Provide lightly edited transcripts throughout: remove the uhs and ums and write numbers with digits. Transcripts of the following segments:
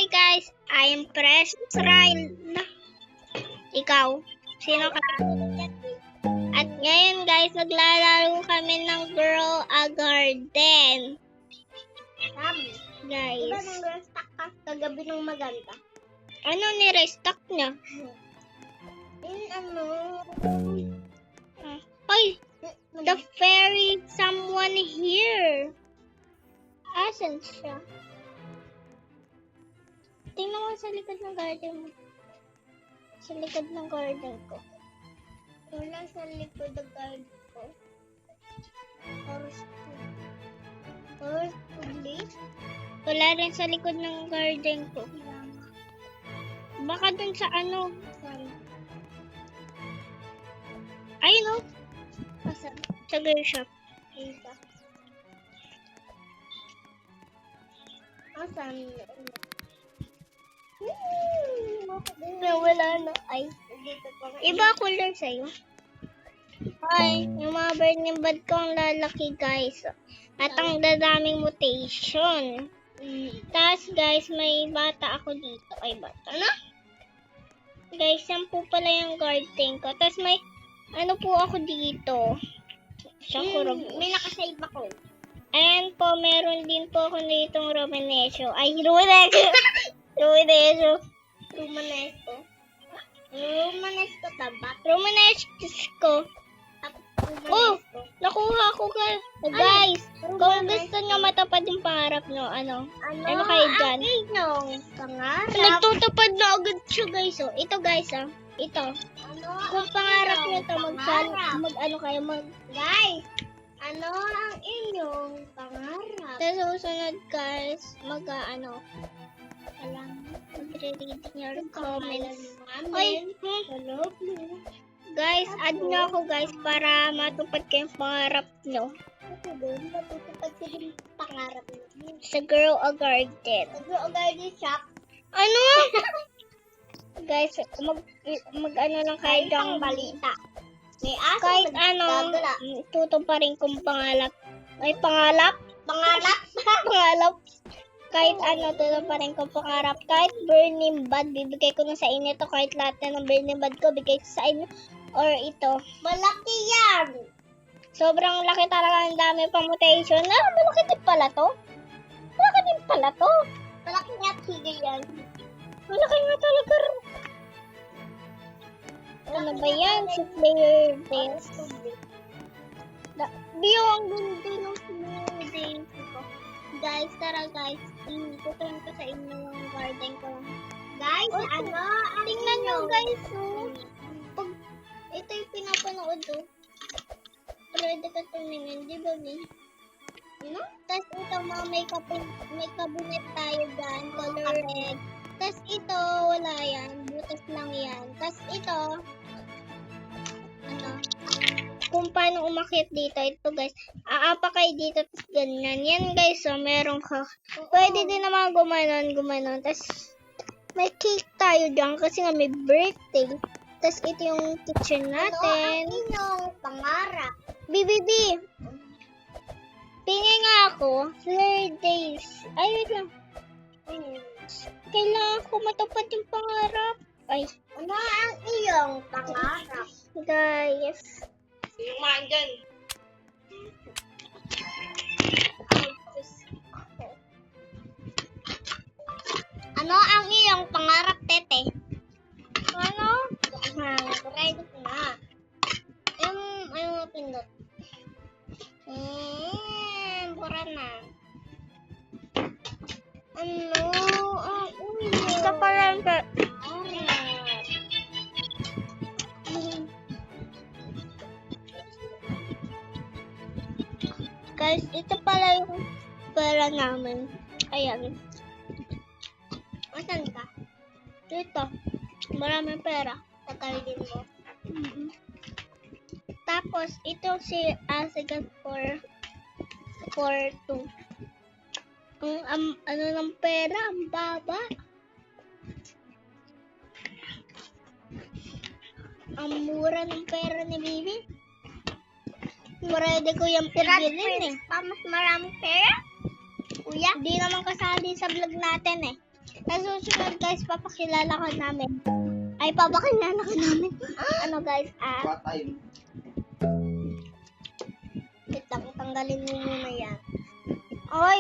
guys, I am Precious Ryle. Ikaw, sino ka? At ngayon guys, maglalaro kami ng Grow a Garden. Sabi, Guys, diba nung restock ka kagabi ng maganda? ano ni-restock niya? Ay, the fairy, someone here. Asan siya? Tingnan ko sa likod ng garden mo. Sa likod ng garden ko. Wala sa likod ng garden ko. Or please? Wala rin sa likod ng garden ko. Baka dun sa ano. Ayun o. Asan? Sa girl shop. Isa. Asan? Wala na. Ay. Dito pa. Iba color sa'yo. Ay, yung mga burning bud ko ang lalaki guys. At ang dadaming mutation. Tapos guys, may bata ako dito. Ay, bata na? Guys, yan po pala yung garden ko. Tapos may, ano po ako dito. May nakasave ako. Ayan po, meron din po ako ditong Romanesco. Ay, Romanesco. Romanesco tabak. Romanesco. Oh, nakuha ko guys. Kung gusto nyo matupad yung pangarap nyo, ano kayo dyan? Yung pangarap. Nagtutupad na agad siya guys. Oh. Ito guys ito. Kung pangarap nyo to, Guys, ano ang inyong pangarap? Sa susunod guys, mag-reading your comments. Ay, Hello, guys, add nyo ako guys para matupad ko yung pangarap nyo. Ito doon, matutupad ko yung pangarap mo. Sa Grow a Garden. Grow a Garden Shop. Ano? Guys, mag-ano lang kayo dyan. balita. May aso. Kahit ano, tutuparin kong pangalap. Ay, pangalap? Pangalap. Kahit ano, tutuparin kong pangarap. Kahit burning bud, bibigay ko na sa inyo to. Kahit lahat na ng burning bud ko, bigay ko sa inyo. Or ito. Malaki yan. Sobrang laki talaga, ang dami pang mutation. Malaki din pala to. Malaki din pala to. Malaki nga tigil yan. Malaki nga talaga. Ano ba yan? Si player base. Bio, ang ganda ng player base ko. Guys, tara guys. Itutunan ko sa inyo yung garden ko. Guys, Tingnan nyo guys, Pag ito yung pinapanood, pwede ka tumingin, di ba, Mi? Tapos ito, may cabinet tayo dyan, color red. Tapos ito, wala yan. Butas lang yan. Tapos ito, kung paano umakyat dito. Ito guys, aapa kayo dito, tapos ganyan. Yan guys, meron ka. Pwede din naman gumanon. Tapos, may cake tayo dyan kasi nga may birthday. Tapos ito yung kitchen natin. Ano ang inyong pangarap? BBB! Tingin nga ako, 4 days. Ay, wait lang. Kailangan ko matupad yung pangarap. Ay, Ano ang iyong pangarap? guys. Mandyan. Ano ang iyong pangarap, Tete? Ano? Ready ko na. Ayaw mo pindot. Bura na. Ano ang iyong Ito pa lang. Guys, ito pala yung pera namin. Ayan. Asan ka? Ito. Maraming pera. Tagalin mo. Tapos, ito si Asigan for 2. Ano ng pera? Ang baba. Ang mura ng pera ni Bibi. Pwede ko yung pagbilin Pa mas maraming pera? Kuya? Hindi naman kasali sa vlog natin eh. Sa susunod guys, papakilala ka namin. Ay, papakilala ka namin. Ano guys, wait lang, tanggalin mo muna yan. Oy!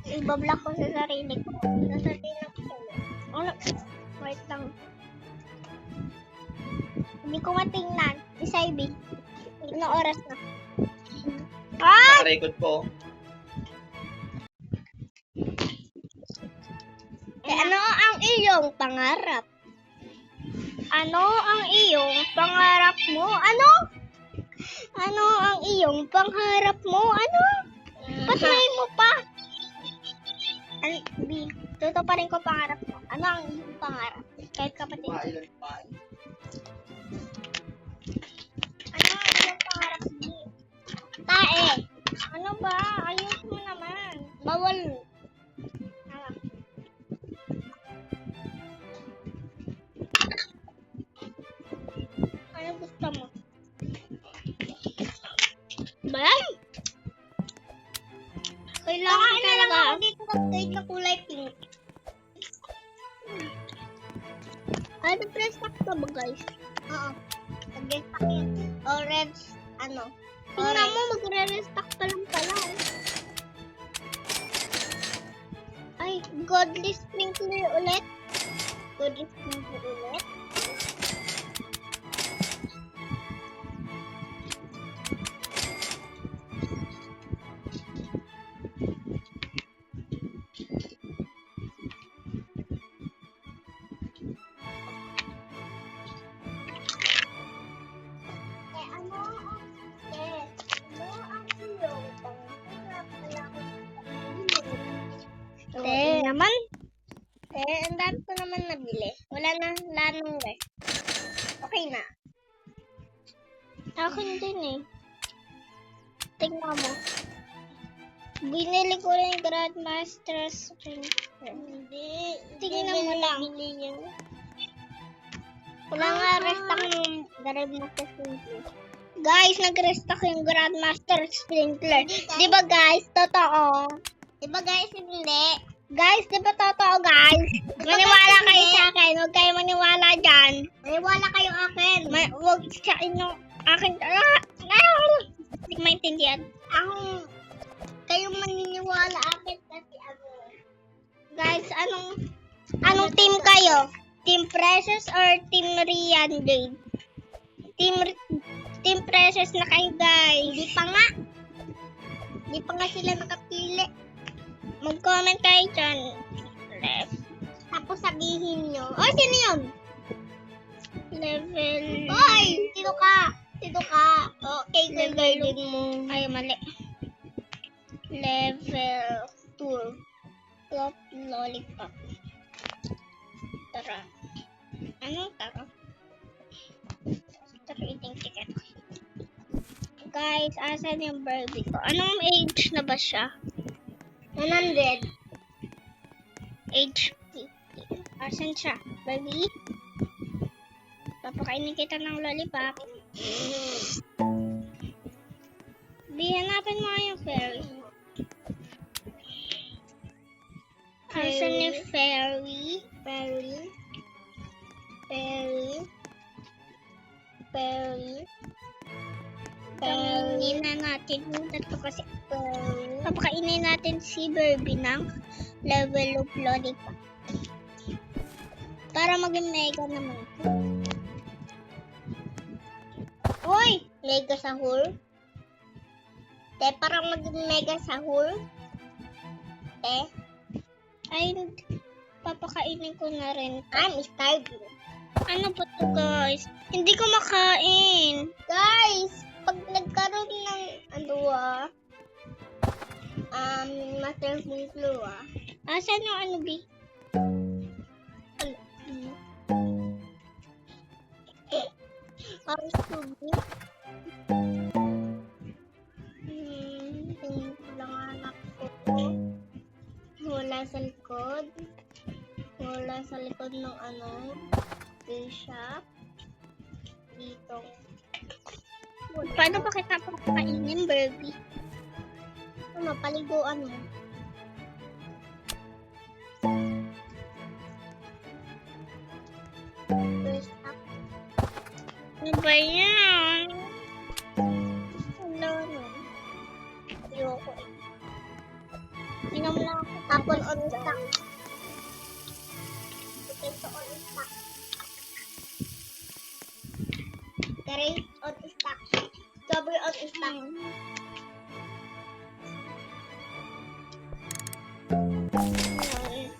Ibablock ko sa sarili ko. Sa sarili ko. Ano? Wait lang. Hindi ko matingnan. Isaybi. Anong oras na? Ah! Nakarecord po. Ano ang iyong pangarap? Ano ang iyong pangarap mo? Ano? Ano ang iyong pangarap mo? Ano? Patry mo pa. B, tutuparin ko pangarap mo. Ano ang iyong pangarap? Kahit kapatid. Mailan pa. Ano ang iyong pangarap, B? Tae. Ano ba? Ayos mo naman. Bawal. Hawak. Ano gusto mo? Bayan! Kailangan talaga. Ako dito nag-guide na kulay pink. Ano, press pack ka ba guys? Oo. Nag-restock yun. Orange, ano? Tingnan mo, magre-restock pa lang pala. Ay, godly sprinkler ulit. Godly sprinkler ulit. Naman. Ang dami ko naman nabili. Wala nang rest. Okay na. Akin din eh. Tingnan mo. Binili ko rin yung Grandmaster Sprinkler. Hindi. Tingnan mo lang. Wala nga restock ng Grandmaster Sprinkler. Guys, nag-restock yung Grandmaster Sprinkler. Diba guys? Totoo. Diba guys? Hindi. Guys, di ba totoo guys? Maniwala kayo sa akin. Huwag kayo maniwala dyan. Maniwala kayo akin. Huwag sa inyo. Akin. Hindi ko maintindihan. Kayo maniniwala akin kasi ako. Guys, anong team kayo? Team Precious or Team Rian Jade? Team Precious na kayo guys. Hindi pa nga. Hindi pa nga sila nakapili. Mag-comment kayo dyan. Left. Tapos sabihin nyo. Oh, sino yun? Level. Hoy! Sino ka? Sino ka? Okay, gagawin mo. Ay, mali. Level 2. Plop lollipop. Tara. Anong tara? Tara, eating ticket. Guys, asan yung Barbie ko? Anong age na ba siya? 100. Age 50. Asan siya? Barbie? Papakainin kita ng lollipop. Hanapin mo yung fairy. Asan yung fairy? Fairy. Pakainin na natin. Ito kasi papakainin natin si Barbie ng level of lollipop. Para maging mega naman. Uy! Mega sahur? Te, para maging mega sahur? Te? Ay, papakainin ko na rin. I'm starving. Ano ba to guys? Hindi ko makain. Guys! Pag nagkaroon ng Master Flu asan yung B? Ang subi. Lang anak ko. Wala sa likod. Wala sa likod ng shop. Dito. Paano ba kita papakainin, Barbie? Paliguan mo. Ano ba yan? Wala na. Ayoko. Inom lang ako. Apple on stock. Potato on stock. Grape on stock. Strawberry on stock.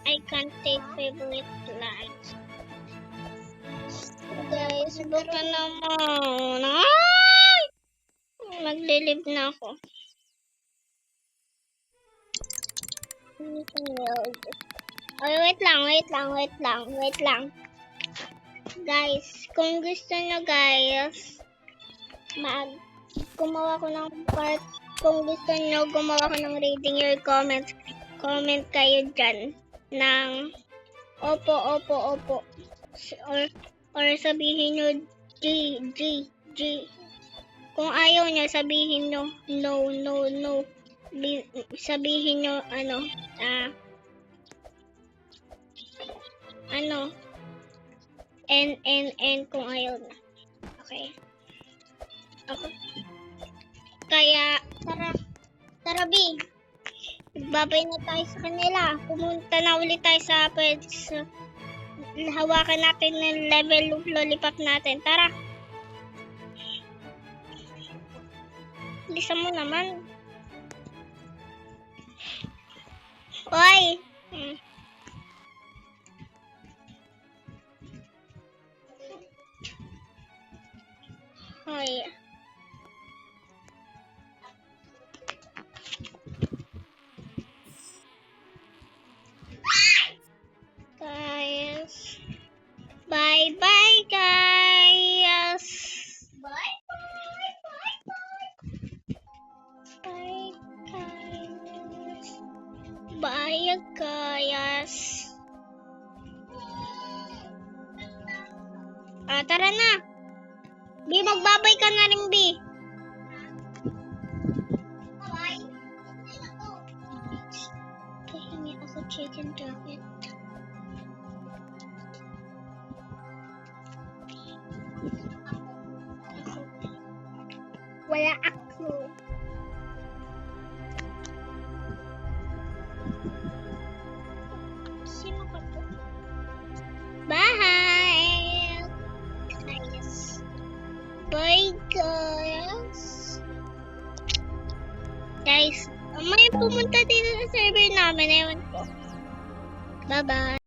I can't take favorite lunch. Guys, buka naman. Ay! Maglilib na ako. Ay, wait lang. Guys, kung gusto nyo guys, gumawa ko ng part. Kung gusto nyo gumawa ko ng reading your comments, comment kayo dyan ng opo. Or sabihin nyo G. Kung ayaw nyo, sabihin nyo no. Sabihin nyo N kung ayaw na. Okay. Kaya, Tara, B. babay na tayo sa kanila. Pumunta na ulit tayo sa pets. Hawakan natin ng level of lollipop natin. Tara. Bilisan mo naman. Hoy! Hoy. Guys. Bye guys. Bye. Bye guys. Tara na. Bi, magbabay ka na rin, Bi. Bye. Pahingi ako chicken jacket. Wala ako. Sino ka to? Bye! Bye, guys! Guys, may pumunta dito sa server namin. Ewan ko. Bye-bye!